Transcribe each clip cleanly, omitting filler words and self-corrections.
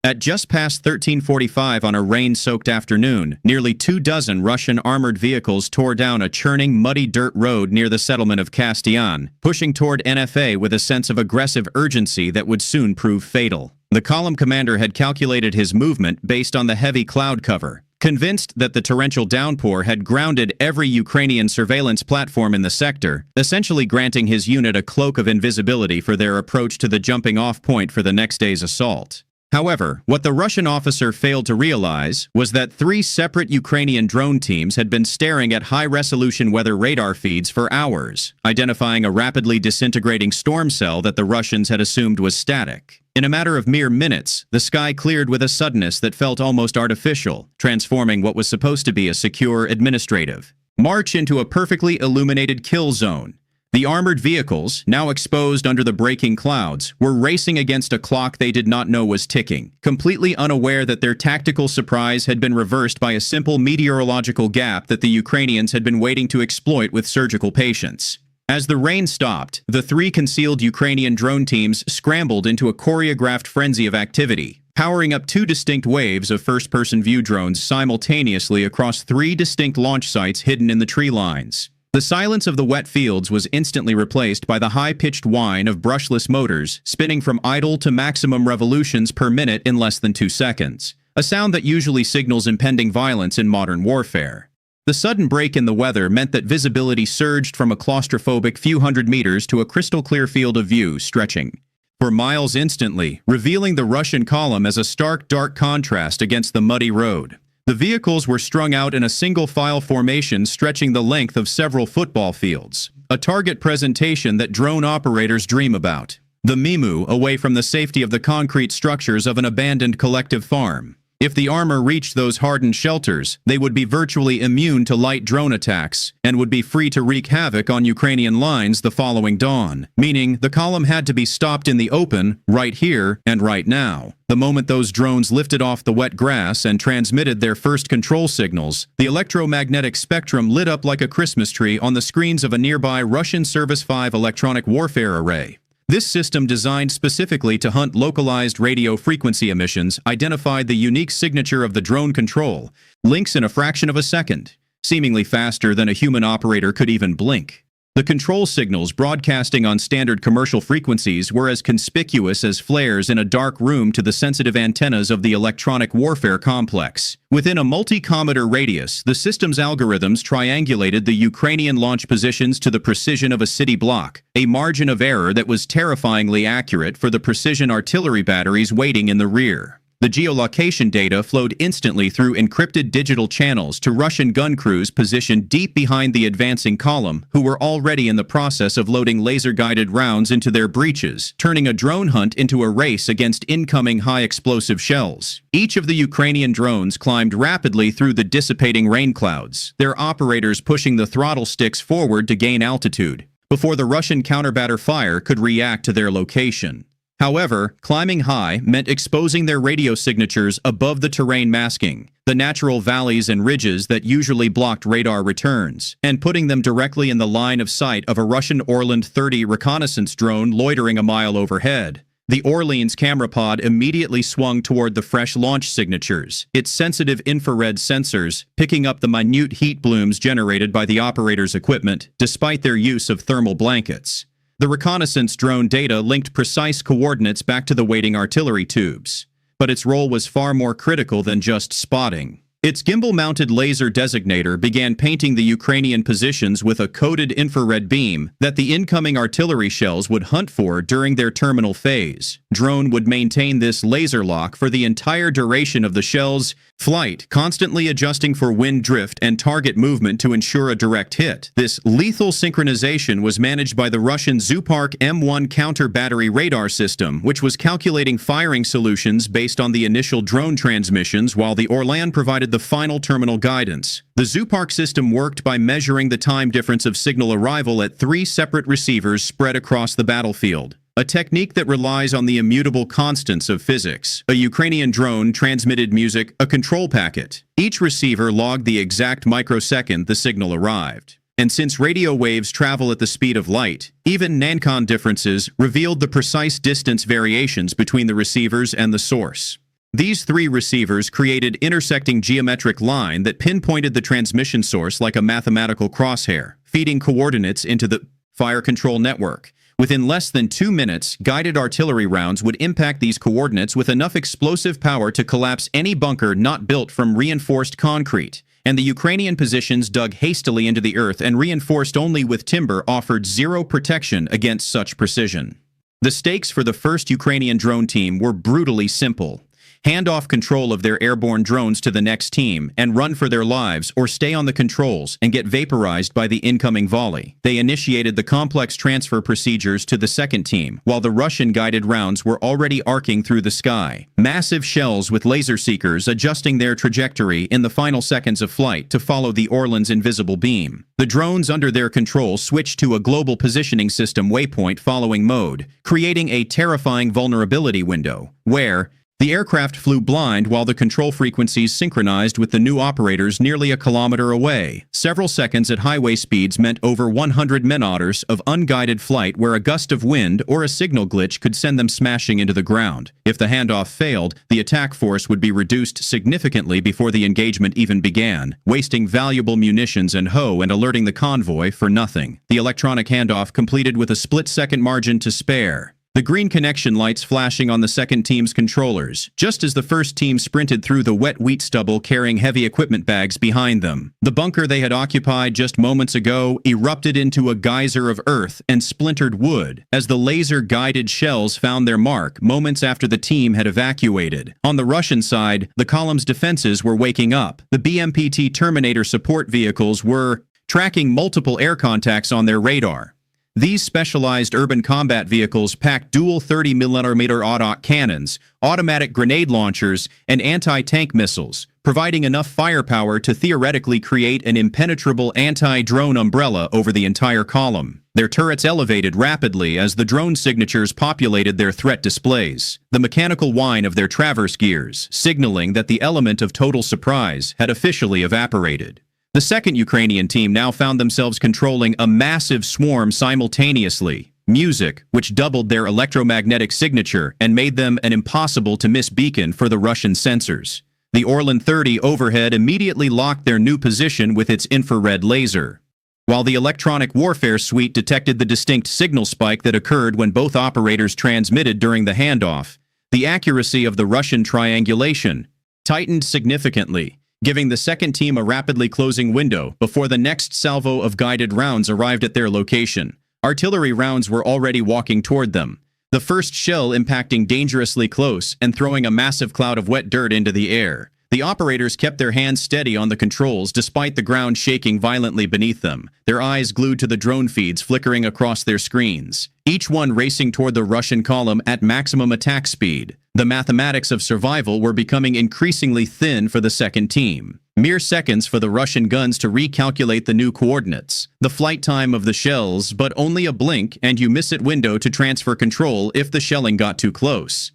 At just past 13:45 on a rain-soaked afternoon, nearly 24 Russian armored vehicles tore down a churning, muddy dirt road near the settlement of Kastian, pushing toward NFA with a sense of aggressive urgency that would soon prove fatal. The column commander had calculated his movement based on the heavy cloud cover, convinced that the torrential downpour had grounded every Ukrainian surveillance platform in the sector, essentially granting his unit a cloak of invisibility for their approach to the jumping-off point for the next day's assault. However, what the Russian officer failed to realize was that 3 separate Ukrainian drone teams had been staring at high-resolution weather radar feeds for hours, identifying a rapidly disintegrating storm cell that the Russians had assumed was static. In a matter of mere minutes, the sky cleared with a suddenness that felt almost artificial, transforming what was supposed to be a secure administrative march into a perfectly illuminated kill zone. The armored vehicles, now exposed under the breaking clouds, were racing against a clock they did not know was ticking, completely unaware that their tactical surprise had been reversed by a simple meteorological gap that the Ukrainians had been waiting to exploit with surgical patience. As the rain stopped, the 3 concealed Ukrainian drone teams scrambled into a choreographed frenzy of activity, powering up 2 distinct waves of first-person view drones simultaneously across 3 distinct launch sites hidden in the tree lines. The silence of the wet fields was instantly replaced by the high-pitched whine of brushless motors spinning from idle to maximum revolutions per minute in less than 2 seconds, a sound that usually signals impending violence in modern warfare. The sudden break in the weather meant that visibility surged from a claustrophobic few hundred meters to a crystal-clear field of view stretching for miles instantly, revealing the Russian column as a stark, dark contrast against the muddy road. The vehicles were strung out in a single-file formation stretching the length of several football fields, a target presentation that drone operators dream about. The Mimu away from the safety of the concrete structures of an abandoned collective farm. If the armor reached those hardened shelters, they would be virtually immune to light drone attacks and would be free to wreak havoc on Ukrainian lines the following dawn, meaning the column had to be stopped in the open, right here and right now. The moment those drones lifted off the wet grass and transmitted their first control signals, the electromagnetic spectrum lit up like a Christmas tree on the screens of a nearby Russian Service 5 electronic warfare array. This system, designed specifically to hunt localized radio frequency emissions, identified the unique signature of the drone control, links in a fraction of a second, seemingly faster than a human operator could even blink. The control signals broadcasting on standard commercial frequencies were as conspicuous as flares in a dark room to the sensitive antennas of the electronic warfare complex. Within a multi-kilometer radius, the system's algorithms triangulated the Ukrainian launch positions to the precision of a city block, a margin of error that was terrifyingly accurate for the precision artillery batteries waiting in the rear. The geolocation data flowed instantly through encrypted digital channels to Russian gun crews positioned deep behind the advancing column, who were already in the process of loading laser-guided rounds into their breeches, turning a drone hunt into a race against incoming high-explosive shells. Each of the Ukrainian drones climbed rapidly through the dissipating rain clouds, their operators pushing the throttle sticks forward to gain altitude, before the Russian counterbatter fire could react to their location. However, climbing high meant exposing their radio signatures above the terrain masking, the natural valleys and ridges that usually blocked radar returns, and putting them directly in the line of sight of a Russian Orlan 30 reconnaissance drone loitering a mile overhead. The Orleans camera pod immediately swung toward the fresh launch signatures, its sensitive infrared sensors picking up the minute heat blooms generated by the operator's equipment, despite their use of thermal blankets. The reconnaissance drone data linked precise coordinates back to the waiting artillery tubes, but its role was far more critical than just spotting. Its gimbal-mounted laser designator began painting the Ukrainian positions with a coded infrared beam that the incoming artillery shells would hunt for during their terminal phase. Drone would maintain this laser lock for the entire duration of the shell's flight, constantly adjusting for wind drift and target movement to ensure a direct hit. This lethal synchronization was managed by the Russian Zoopark M1 counter-battery radar system, which was calculating firing solutions based on the initial drone transmissions while the Orlan provided the final terminal guidance. The Zoopark system worked by measuring the time difference of signal arrival at 3 separate receivers spread across the battlefield, a technique that relies on the immutable constants of physics. A Ukrainian drone transmitted music, a control packet. Each receiver logged the exact microsecond the signal arrived. And since radio waves travel at the speed of light, even Nancon differences revealed the precise distance variations between the receivers and the source. These three receivers created intersecting geometric line that pinpointed the transmission source like a mathematical crosshair, feeding coordinates into the fire control network. Within less than 2 minutes, guided artillery rounds would impact these coordinates with enough explosive power to collapse any bunker not built from reinforced concrete, and the Ukrainian positions dug hastily into the earth and reinforced only with timber offered zero protection against such precision. The stakes for the first Ukrainian drone team were brutally simple. Hand off control of their airborne drones to the next team and run for their lives, or stay on the controls and get vaporized by the incoming volley. They initiated the complex transfer procedures to the second team, while the Russian-guided rounds were already arcing through the sky. Massive shells with laser seekers adjusting their trajectory in the final seconds of flight to follow the Orlan's invisible beam. The drones under their control switched to a global positioning system waypoint following mode, creating a terrifying vulnerability window, where the aircraft flew blind while the control frequencies synchronized with the new operators nearly a kilometer away. Several seconds at highway speeds meant over 100 man-hours of unguided flight where a gust of wind or a signal glitch could send them smashing into the ground. If the handoff failed, the attack force would be reduced significantly before the engagement even began, wasting valuable munitions and and alerting the convoy for nothing. The electronic handoff completed with a split-second margin to spare. The green connection lights flashing on the second team's controllers, just as the first team sprinted through the wet wheat stubble carrying heavy equipment bags behind them. The bunker they had occupied just moments ago erupted into a geyser of earth and splintered wood as the laser-guided shells found their mark moments after the team had evacuated. On the Russian side, the column's defenses were waking up. The BMPT Terminator support vehicles were tracking multiple air contacts on their radar. These specialized urban combat vehicles packed dual 30mm automatic cannons, automatic grenade launchers, and anti-tank missiles, providing enough firepower to theoretically create an impenetrable anti-drone umbrella over the entire column. Their turrets elevated rapidly as the drone signatures populated their threat displays, the mechanical whine of their traverse gears, signaling that the element of total surprise had officially evaporated. The second Ukrainian team now found themselves controlling a massive swarm simultaneously. Music, which doubled their electromagnetic signature and made them an impossible-to-miss beacon for the Russian sensors. The Orlan 30 overhead immediately locked their new position with its infrared laser, while the electronic warfare suite detected the distinct signal spike that occurred when both operators transmitted during the handoff. The accuracy of the Russian triangulation tightened significantly, giving the second team a rapidly closing window before the next salvo of guided rounds arrived at their location. Artillery rounds were already walking toward them, the first shell impacting dangerously close and throwing a massive cloud of wet dirt into the air. The operators kept their hands steady on the controls despite the ground shaking violently beneath them, their eyes glued to the drone feeds flickering across their screens, each one racing toward the Russian column at maximum attack speed. The mathematics of survival were becoming increasingly thin for the second team. Mere seconds for the Russian guns to recalculate the new coordinates. The flight time of the shells, but only a blink and you miss it window to transfer control if the shelling got too close.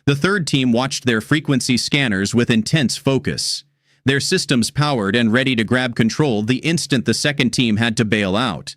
The third team watched their frequency scanners with intense focus, their systems powered and ready to grab control the instant the second team had to bail out.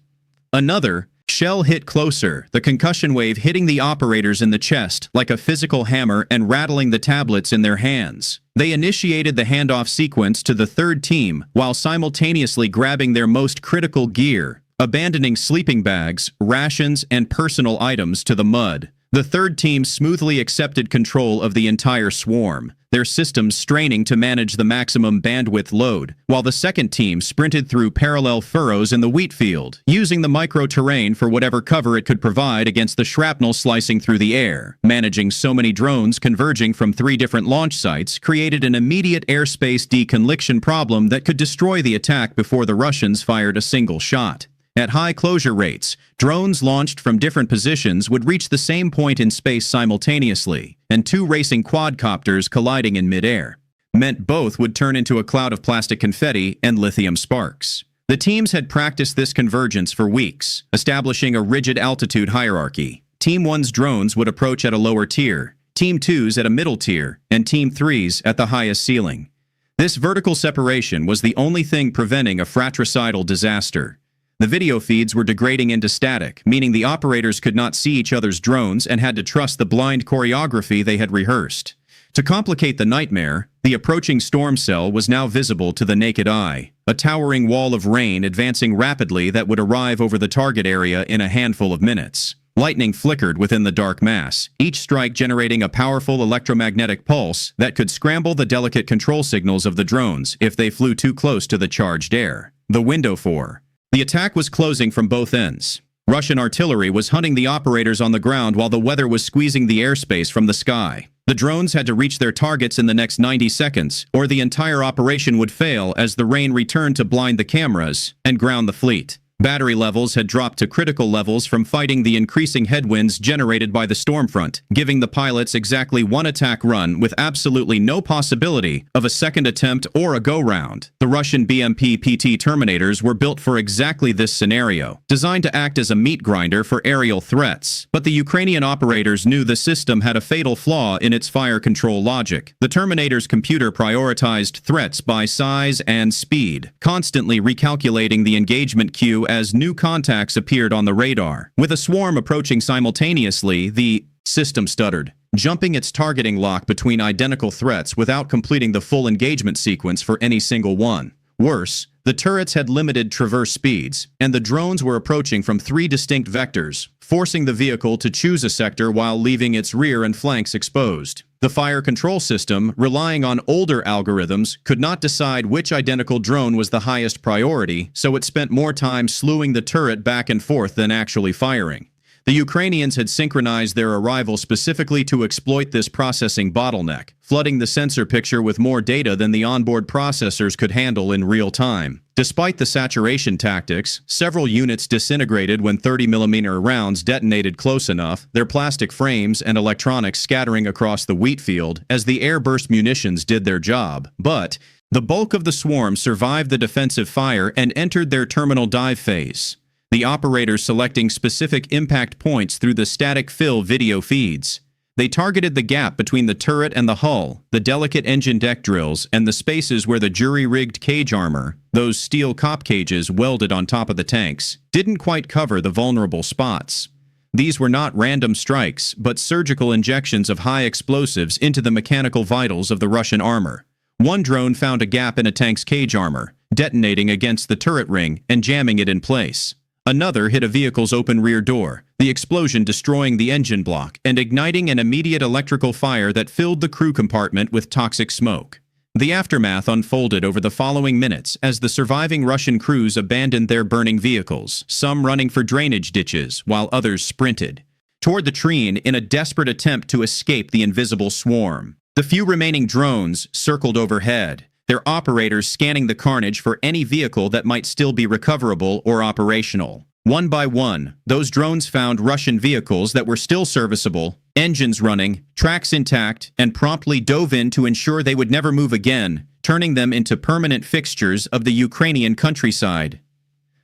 Another shell hit closer, the concussion wave hitting the operators in the chest like a physical hammer and rattling the tablets in their hands. They initiated the handoff sequence to the third team while simultaneously grabbing their most critical gear, abandoning sleeping bags, rations, and personal items to the mud. The third team smoothly accepted control of the entire swarm, their systems straining to manage the maximum bandwidth load, while the second team sprinted through parallel furrows in the wheat field, using the micro-terrain for whatever cover it could provide against the shrapnel slicing through the air. Managing so many drones converging from 3 different launch sites created an immediate airspace deconliction problem that could destroy the attack before the Russians fired a single shot. At high closure rates, drones launched from different positions would reach the same point in space simultaneously, and 2 racing quadcopters colliding in midair meant both would turn into a cloud of plastic confetti and lithium sparks. The teams had practiced this convergence for weeks, establishing a rigid altitude hierarchy. Team 1's drones would approach at a lower tier, Team 2's at a middle tier, and Team 3's at the highest ceiling. This vertical separation was the only thing preventing a fratricidal disaster. The video feeds were degrading into static, meaning the operators could not see each other's drones and had to trust the blind choreography they had rehearsed. To complicate the nightmare, the approaching storm cell was now visible to the naked eye, a towering wall of rain advancing rapidly that would arrive over the target area in a handful of minutes. Lightning flickered within the dark mass, each strike generating a powerful electromagnetic pulse that could scramble the delicate control signals of the drones if they flew too close to the charged air. The window for. The attack was closing from both ends. Russian artillery was hunting the operators on the ground while the weather was squeezing the airspace from the sky. The drones had to reach their targets in the next 90 seconds, or the entire operation would fail as the rain returned to blind the cameras and ground the fleet. Battery levels had dropped to critical levels from fighting the increasing headwinds generated by the storm front, giving the pilots exactly one attack run with absolutely no possibility of a second attempt or a go-round. The Russian BMP-PT Terminators were built for exactly this scenario, designed to act as a meat grinder for aerial threats. But the Ukrainian operators knew the system had a fatal flaw in its fire control logic. The Terminator's computer prioritized threats by size and speed, constantly recalculating the engagement queue as new contacts appeared on the radar. With a swarm approaching simultaneously, the system stuttered, jumping its targeting lock between identical threats without completing the full engagement sequence for any single one. Worse, the turrets had limited traverse speeds, and the drones were approaching from 3 distinct vectors, forcing the vehicle to choose a sector while leaving its rear and flanks exposed. The fire control system, relying on older algorithms, could not decide which identical drone was the highest priority, so it spent more time slewing the turret back and forth than actually firing. The Ukrainians had synchronized their arrival specifically to exploit this processing bottleneck, flooding the sensor picture with more data than the onboard processors could handle in real time. Despite the saturation tactics, several units disintegrated when 30mm rounds detonated close enough, their plastic frames and electronics scattering across the wheat field as the airburst munitions did their job. But the bulk of the swarm survived the defensive fire and entered their terminal dive phase, the operators selecting specific impact points through the static fill video feeds. They targeted the gap between the turret and the hull, the delicate engine deck drills, and the spaces where the jury-rigged cage armor, those steel cop cages welded on top of the tanks, didn't quite cover the vulnerable spots. These were not random strikes, but surgical injections of high explosives into the mechanical vitals of the Russian armor. One drone found a gap in a tank's cage armor, detonating against the turret ring and jamming it in place. Another hit a vehicle's open rear door, the explosion destroying the engine block and igniting an immediate electrical fire that filled the crew compartment with toxic smoke. The aftermath unfolded over the following minutes as the surviving Russian crews abandoned their burning vehicles, some running for drainage ditches while others sprinted toward the treen in a desperate attempt to escape the invisible swarm. The few remaining drones circled overhead, their operators scanning the carnage for any vehicle that might still be recoverable or operational. One by one, those drones found Russian vehicles that were still serviceable, engines running, tracks intact, and promptly dove in to ensure they would never move again, turning them into permanent fixtures of the Ukrainian countryside.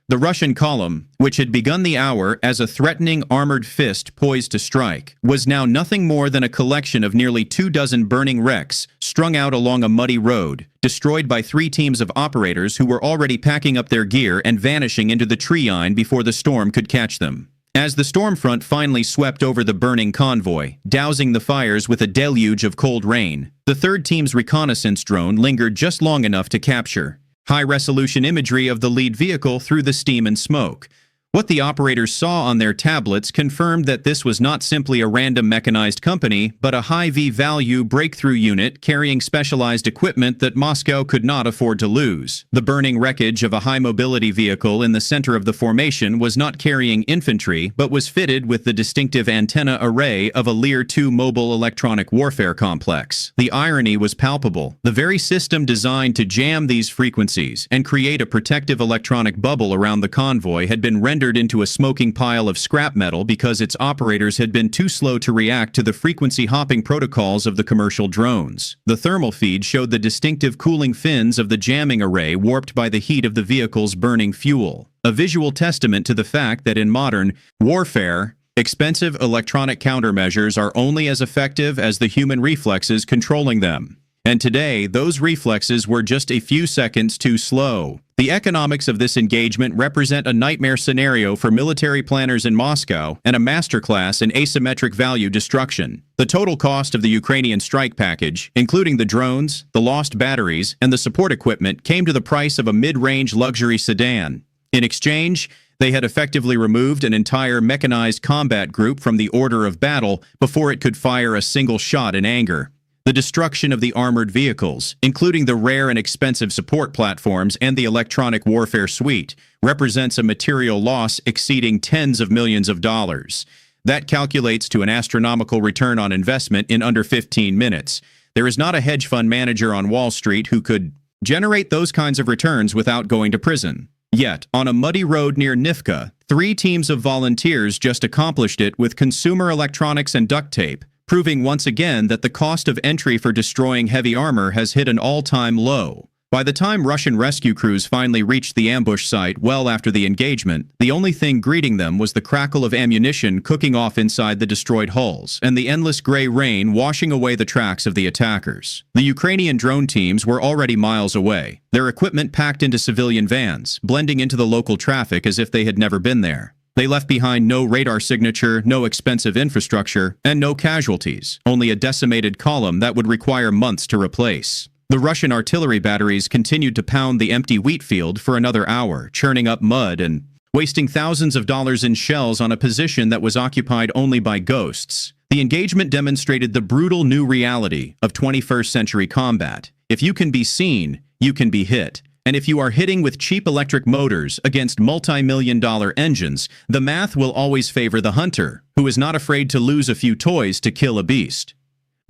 The Russian column, which had begun the hour as a threatening armored fist poised to strike, was now nothing more than a collection of nearly 24 burning wrecks strung out along a muddy road, destroyed by 3 teams of operators who were already packing up their gear and vanishing into the treine before the storm could catch them. As the storm front finally swept over the burning convoy, dousing the fires with a deluge of cold rain, the 3rd team's reconnaissance drone lingered just long enough to capture high-resolution imagery of the lead vehicle through the steam and smoke. What the operators saw on their tablets confirmed that this was not simply a random mechanized company, but a high V-value breakthrough unit carrying specialized equipment that Moscow could not afford to lose. The burning wreckage of a high-mobility vehicle in the center of the formation was not carrying infantry, but was fitted with the distinctive antenna array of a Lear-2 mobile electronic warfare complex. The irony was palpable. The very system designed to jam these frequencies and create a protective electronic bubble around the convoy had been rendered into a smoking pile of scrap metal because its operators had been too slow to react to the frequency hopping protocols of the commercial drones. The thermal feed showed the distinctive cooling fins of the jamming array warped by the heat of the vehicle's burning fuel, a visual testament to the fact that in modern warfare, expensive electronic countermeasures are only as effective as the human reflexes controlling them. And today, those reflexes were just a few seconds too slow. The economics of this engagement represent a nightmare scenario for military planners in Moscow and a masterclass in asymmetric value destruction. The total cost of the Ukrainian strike package, including the drones, the lost batteries, and the support equipment, came to the price of a mid-range luxury sedan. In exchange, they had effectively removed an entire mechanized combat group from the order of battle before it could fire a single shot in anger. The destruction of the armored vehicles, including the rare and expensive support platforms and the electronic warfare suite, represents a material loss exceeding tens of millions of dollars. That calculates to an astronomical return on investment in under 15 minutes. There is not a hedge fund manager on Wall Street who could generate those kinds of returns without going to prison. Yet, on a muddy road near Nivka, 3 teams of volunteers just accomplished it with consumer electronics and duct tape, proving once again that the cost of entry for destroying heavy armor has hit an all-time low. By the time Russian rescue crews finally reached the ambush site well after the engagement, the only thing greeting them was the crackle of ammunition cooking off inside the destroyed hulls, and the endless gray rain washing away the tracks of the attackers. The Ukrainian drone teams were already miles away, their equipment packed into civilian vans, blending into the local traffic as if they had never been there. They left behind no radar signature, no expensive infrastructure, and no casualties, only a decimated column that would require months to replace. The Russian artillery batteries continued to pound the empty wheat field for another hour, churning up mud and wasting thousands of dollars in shells on a position that was occupied only by ghosts. The engagement demonstrated the brutal new reality of 21st century combat. If you can be seen, you can be hit. And if you are hitting with cheap electric motors against multi-million-dollar engines, the math will always favor the hunter, who is not afraid to lose a few toys to kill a beast.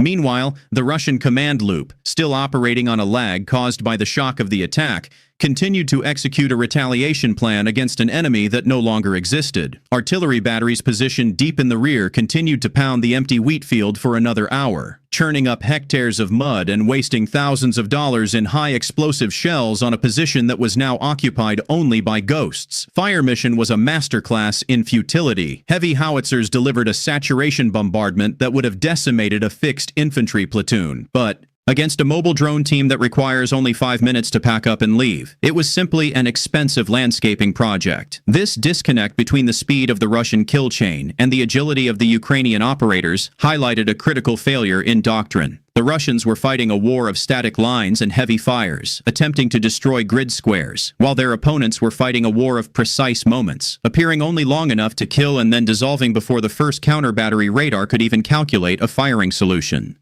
Meanwhile, the Russian command loop, still operating on a lag caused by the shock of the attack, continued to execute a retaliation plan against an enemy that no longer existed. Artillery batteries positioned deep in the rear continued to pound the empty wheat field for another hour, churning up hectares of mud and wasting thousands of dollars in high-explosive shells on a position that was now occupied only by ghosts. Fire mission was a masterclass in futility. Heavy howitzers delivered a saturation bombardment that would have decimated a fixed infantry platoon, but against a mobile drone team that requires only 5 minutes to pack up and leave, it was simply an expensive landscaping project. This disconnect between the speed of the Russian kill chain and the agility of the Ukrainian operators highlighted a critical failure in doctrine. The Russians were fighting a war of static lines and heavy fires, attempting to destroy grid squares, while their opponents were fighting a war of precise moments, appearing only long enough to kill and then dissolving before the first counter-battery radar could even calculate a firing solution.